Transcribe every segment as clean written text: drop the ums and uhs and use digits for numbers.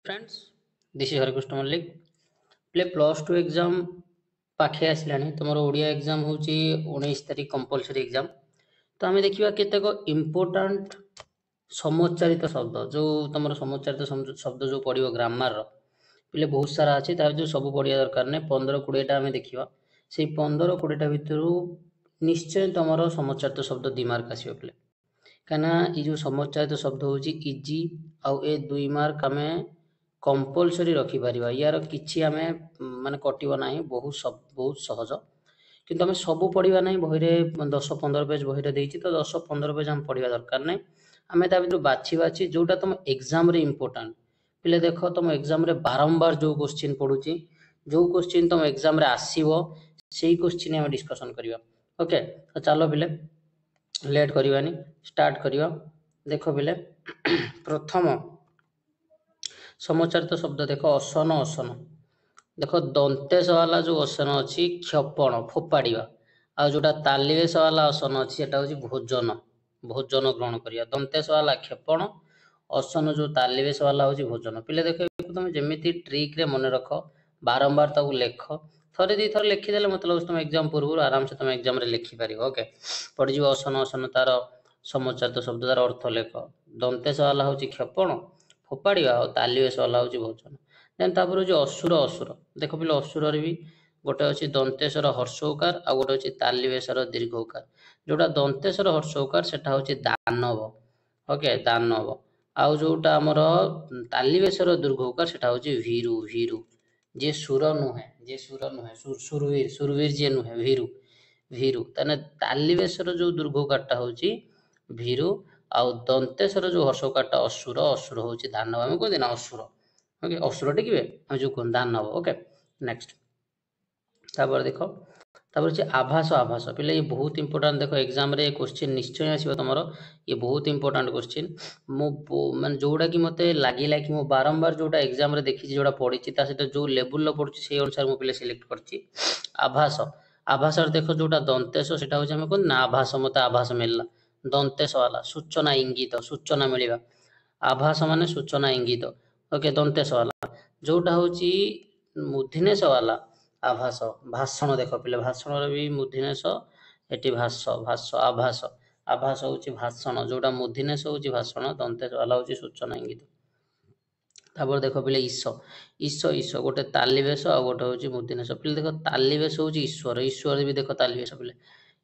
Friends this is Harikrishna Mallik प्ले plus two exam पाखे आसलानी तुम ओडिया एग्जाम हूँ 19 तारीख कंपलसरी एग्जाम तो आम देखा केतेक इम्पोर्टाट समुच्चारित शब्द जो तुम समुच्चारित शब्द जो पड़ो ग्रामर पे बहुत सारा अच्छे जो सब पढ़ा दरकार नहीं 15-20टा आम देखा से 15-20टा भितर निश्चय तुम समुच्चारित शब्द 2 मार्क आसो पे कहीं ये जो समुच्चारित शब्द हूँ इजी आउ ए 2 मार्क आम कंपलसरी रखिपर यार कि आम माने कटो ना बहुत सहज किंतु आम सब पढ़ा ना बही 10-15 पेज बही देती तो 10-15 पेज आम पढ़ा दरकार नहीं आम ता भर बाछी बाछी जोटा तुम एग्जाम इम्पोर्टाट पे देख तुम एग्जाम बारंबार जो क्वेश्चन पड़ुची जो क्वेश्चन तुम एग्जाम आसो से क्वेश्चन आम डिस्कसन करवा ओके तो चलो पे लेट करवानी स्टार्ट करवा देख पे प्रथम समुच्चारित शब्द देख असन असन देख दंतेश वाला जो असन अच्छी क्षपण फोपाड़ा आ जोटा तालिवेश वाला असन अच्छी हूँ भोजन भोजन ग्रहण करिया दंतेश वाला क्षपण असन जो तालिवेश वाला हूँ भोजन पे देख तुम जमी ट्रिक रे मन रख बारंबार ताकू लेख थरे दी थर लिखिदेले मतलब तुम एग्जाम पूर्व आराम से तुम एग्जाम लिखिपर ओके पड़ज असन असन तार समुच्चारित शब्द तार अर्थ लेख दंतेश वाला हूँ क्षपण फोपाड़ा और तालिवेश वाला हूँ भोजन देन तापर हूँ असुर असुर देख पे असुर भी गोटे अच्छी दंतेश्वर हर्षौकार आ गोटे अच्छी तालिवेशर दीर्घकार जोटा दंतेश्वर हर्षौकार से हूँ दानव ओके दानव आउ जोटा आमर तालिवेशर दीर्घकार से हूँ भीरु भीरु जे सुर नुहे सुरवीर सुरवीर जी नुहे भीरु भीरु ताने तालिवेशर जो दीर्घकारटा हूँ भीरु आउ दंतेश्वर जो हर्षकारटा असुर असुर हूँ दानव आम कहते ना असुर ओके असुर टिके जो कह दानव ओके नेक्स्ट तापर देख तापर अच्छे आभास आभास पे ये बहुत इंपोर्टाट देख एग्जाम रे क्वेश्चन निश्चय आसो तुम ये बहुत इंपोर्टाट क्वेश्चन मैं जोड़ा कि मत लगे कि बारंबार जोटा एग्जाम रे देखी जोटा पढ़ी सहित जो लेवल पढ़ुची से अनुसार मुझे सिलेक्ट कर आभास आभास देख जोटा दंतेश से हूँ कहते ना आभास मत आभास मिलला दंतेश वाला सूचना इंगित सूचना मिलवा आभास मान सूचना इंगित ओके दंतेश वाला जोटा हूँ मूर्धनेश वाला आभास भाषण देख पे भाषण भी मूर्धनेश ये भाष्य भाष्य आभास आभास हूँ भाषण जोटा मूर्धनेश हूँ भाषण दंतेश वाला हूँ सूचना इंगित तापर देख पे ईश ईश ईश गोटे तालिवेश आ गोटे हूँ मूर्धनेश पे देख तालिवेश हूँ ईश्वर ईश्वर भी देख तालिवेश पे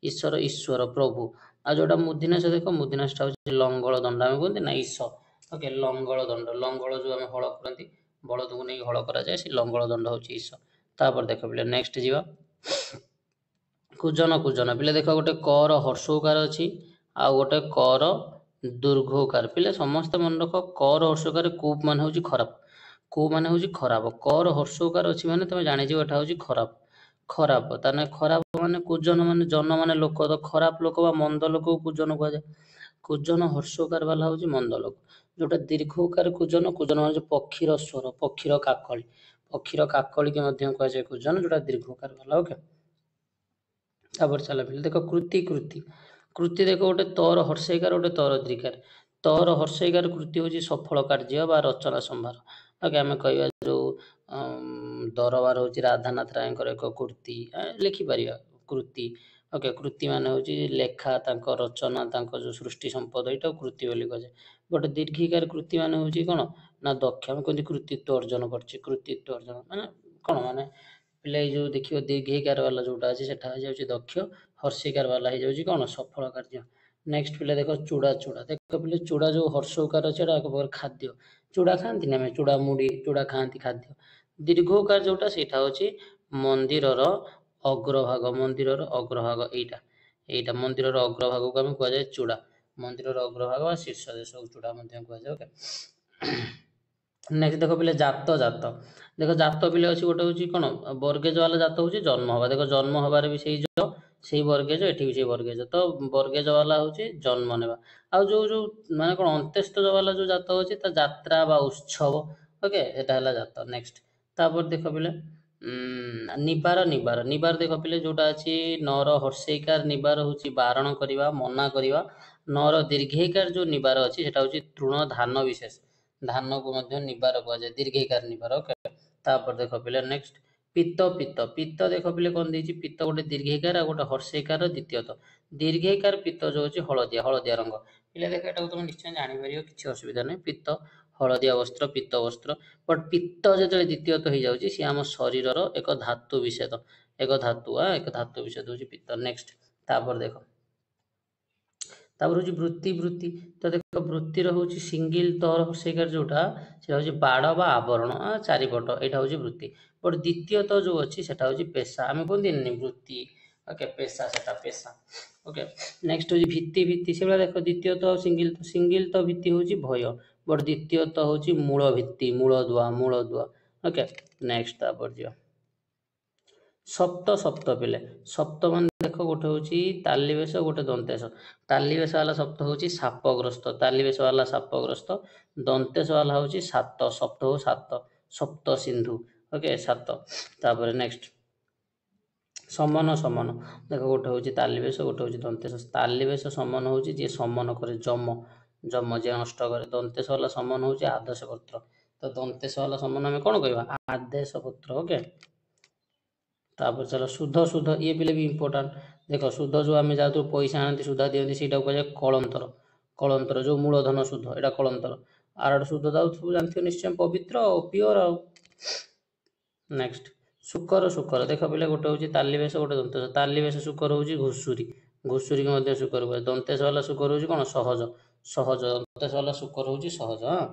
ईश्वर ईश्वर प्रभु आ जोटा मूर्धनेश देख मूर्धनेश हूँ लंगल दंड आम कहते ना ईश ओके लंगल दंड लंगल जो आम हल करती बलद को नहीं हल कराए से लंगल दंड हूँ ईश तापर देख पे नेक्स्ट जीवा कुजन कुजन पे देख गोटे कर हर्षकार अच्छी आ गोटे कर दुर्घकार पे समस्त मन रख कर हर्षकार को मान हूँ खराब को मान हूँ खराब कर हर्षकार अच्छी माने तुम जानी एटा हूँ खराब खराब ताने खराब माने कुजन माने जन माने लोक तो खराब लोक बा मंद लोक को कुजन कह जाए कुजन हर्षकार वाला हूँ मंद लोक जोटा दीर्घकार कुजन कुजन मान पक्षीर स्वर पक्षीर काकली पक्षीर काकली के कह जाए कुजन जोटा दीर्घकार वाला ओके तापर चल पे देख कृति कृति कृति देख गोटे तौर हर्षयकार गोटे तौर दीर्घकार तौर हर्षयकार कृति हूँ सफल कार्य बा रचना संभार ओके आम कह जो दरबार हूँ राधानाथ राय एक कृति लिखिपर कृति ओके कृति मान हूँ लेखा रचना जो सृष्टि संपद यहाँ कृति बोली कह जाए गोटे दीर्घिकार कृति मान हूँ कौन ना दक्ष आम कहते कृतित्व अर्जन कृतित्व अर्जन माने कौन माने पे जो देखिए दीर्घिकार वाला जोटा अच्छे से दक्ष हर्षिकार वाला हो कौन सफल कार्य नेक्स्ट पे देख चूड़ा चूड़ा देख पे चूड़ा जो हर्षकार अच्छे खाद्य चूड़ा खाती ना चूड़ा मुड़ी चूड़ा खाती खाद्य दीर्घकार जोटा से हूँ मंदिर अग्रभाग मंदिर अग्रभाग यहाँ मंदिर अग्रभाग को आम कह जाए चूड़ा मंदिर अग्रभाग शीर्ष देश चूड़ा कह जाए नेक्स्ट देख पे जात जात देख जात पे अच्छी गोटे हूँ कौन बर्गेज वाला जात हूँ जन्म हवा देख जन्म हबार भी से बर्गेज एटी भी से बर्गेज तो बर्गेज वाला हूँ जन्म नेवा आ जो माने कौन अंत्येष्ट वाला जो जात अच्छे यात्रा बा उत्सव ओके यहाँ है जात नेक्स्ट तापर देख पे निबार निबार निबार देख पे जोटा अच्छी नर हर्षयकार निबार हूँ बारण करवा मना करवा नर दीर्घिकार जो निबार अच्छी हूँ तृण धान विशेष धान को मध्य निबार कुआଯାए दीर्घिकार निबार ओके तापर देख पिले नेक्स्ट पित्त पित्त पित्त देख पिले कौन देछि पित्त गोटे दीर्घिकार और गोटे हर्षइकार द्वितीयत दीर्घिकार पित्त जो अछि हलदिया हलदिया रंग पिले देख एटा तुम निश्चय जानि परियो किछि असुविधा नै पित्त हलदिया वस्त्र पित्त वस्त्र बट पित्त जेतले द्वितीयत हो जाउछि से आम शरीर रो एक धातु विषेद एक धातु विषेद होछि पित्त नेक्स्ट तापर देख तापर होछि वृत्ति वृत्ति तो देख वृत्तिर होछि सिंगल तोर हर्षइकार जोटा सेटा होछि बाड़ बा आवरण चारिपट एटा होछि वृत्ति बट द्वितीयत जो अछि सेटा होछि पेशा आमे कोन दिन वृत्ति ओके पेशा सेटा पेशा ओके नेक्स्ट होछि भित्ति भित्ति सेबा देख द्वितीयत सिंगल तो भित्ति होछि भय बट द्वितीयत होछि मूल भित्ति मूल दुआ ओके नेक्स्ट तापर जियो सप्त सप्त पिले सप्त मान देख गोटे होछि तालिवेश गोटे दंतेश तालिवेश वाला सप्त होछि सापग्रस्त तालिवेश वाला सापग्रस्त दंतेश वाला होछि सात सप्त हो सात सप्त सिंधु ओके सात तापर नेक्स्ट समन समन देख गोटे होछि तालिवेश गोटे होछि दंतेश तालिवेश समन होछि जे समन करे जम जम जे नष्ट करे दंतेश वाला समन होछि आदेश पत्र तो दंतेश वाला समन हमें कोन कहबा आदेश पत्र ओके तापर चलो शुद्ध शुद्ध ये पिले भी इंपोर्टेंट देख शुद्ध जो आम जा पैसा आनती सुधा दिखती से कह कलंतर कलंतर जो मूलधन शुद्ध एटा कलंतर आर शुद्ध सब जानते निश्चय पवित्र और प्योर नेक्स्ट शुकर शुकर देख पिले गोटे हूँ तालिवेश गोटे दंतेश तालिवेश शुकर हूँ घुषुरी घुषुरी के शुकर हुए दंतेश वाला शुकर हूँ कौन सहज सहज दंतेश वाला शुकर हूँ सहज हाँ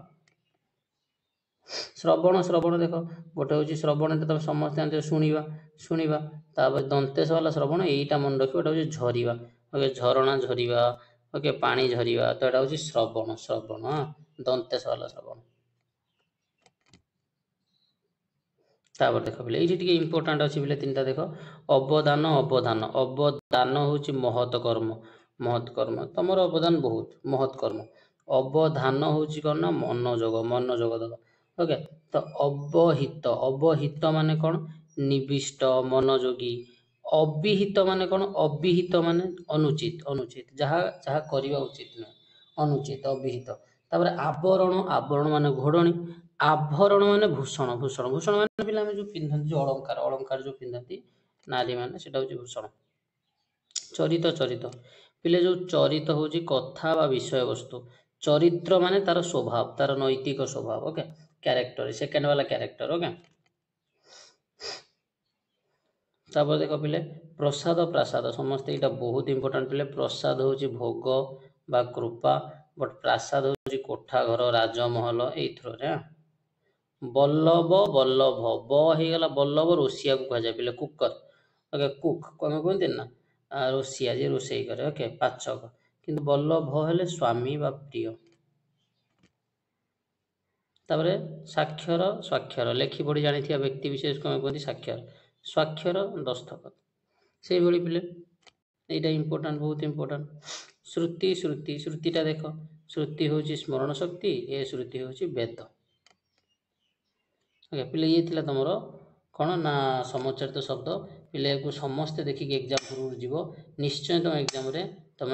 श्रवण श्रवण देख गोटे हूँ श्रवण तुम समस्त जानते शुणा शुणा तापर दंतेश वाला श्रवण यहीटा मन रखिए हूँ झरिया ओके झरणा झरिया ओके पानी झरिया तो यहाँ हूँ श्रवण श्रवण हाँ दंतेश वाला श्रवण तापर देख पे ये इंपोर्टाट अच्छी पे तीन देख अवदान अवधान अवदान हूँ महत कर्म तुम अवदान बहुत महत कर्म अवधान हूँ कौन ना मनोजोग दल ओके तो अवहित अवहित माने कौन निविष्ट मनोयोगी अविहित माने कौन अविहित माने अनुचित अनुचित जहाँ जहाँ करवा उचित नुह अनुचित अविहित तापर आवरण आवरण माने घोड़णी आभरण माने भूषण भूषण भूषण माने पिला जो पिंधती जो अलंकार अलंकार जो पिंधती नारी माने सेटा होची भूषण चरित चरित पिले जो चरित होची कथा बा विषय वस्तु चरित्र माने तार स्वभाव तार नैतिक स्वभाव ओके कैरेक्टर सेकेंड वाला कैरेक्टर ओके तापर देख पिले प्रसाद प्रासाद समस्त यहाँ बहुत इंपोर्टेंट पिले प्रसाद हूँ भोग बा कृपा बट प्रासाद हूँ कोठा घर राजमहल ये बल्लभ बल्लभ बला बल्लभ रोसिया को कहुए पिले कुकर ओके कुक कौन कहते ना रोसिया जी रोसई करे ओके पाचक किंतु बल्लभ हेले स्वामी बा प्रिय तापरे साक्षर स्वाक्षर लेखि पढ़ी जानी व्यक्ति विशेष को कहते साक्षर स्वाक्षर दस्तखत से भाई पिले यहाँ इंपोर्टाट बहुत इंपोर्टाट श्रुति श्रुति श्रुतिटा देख श्रुति हूँ स्मरण शक्ति ए श्रुति हूँ वेद ओके पिले ये थिला तुमर कौन ना समुच्चारित शब्द पिले को समस्ते देखिए एग्जाम जीव निश्चय तुम एग्जाम तुम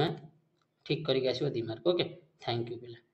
ठीक करके आसो 2 मार्क ओके थैंक यू पिले।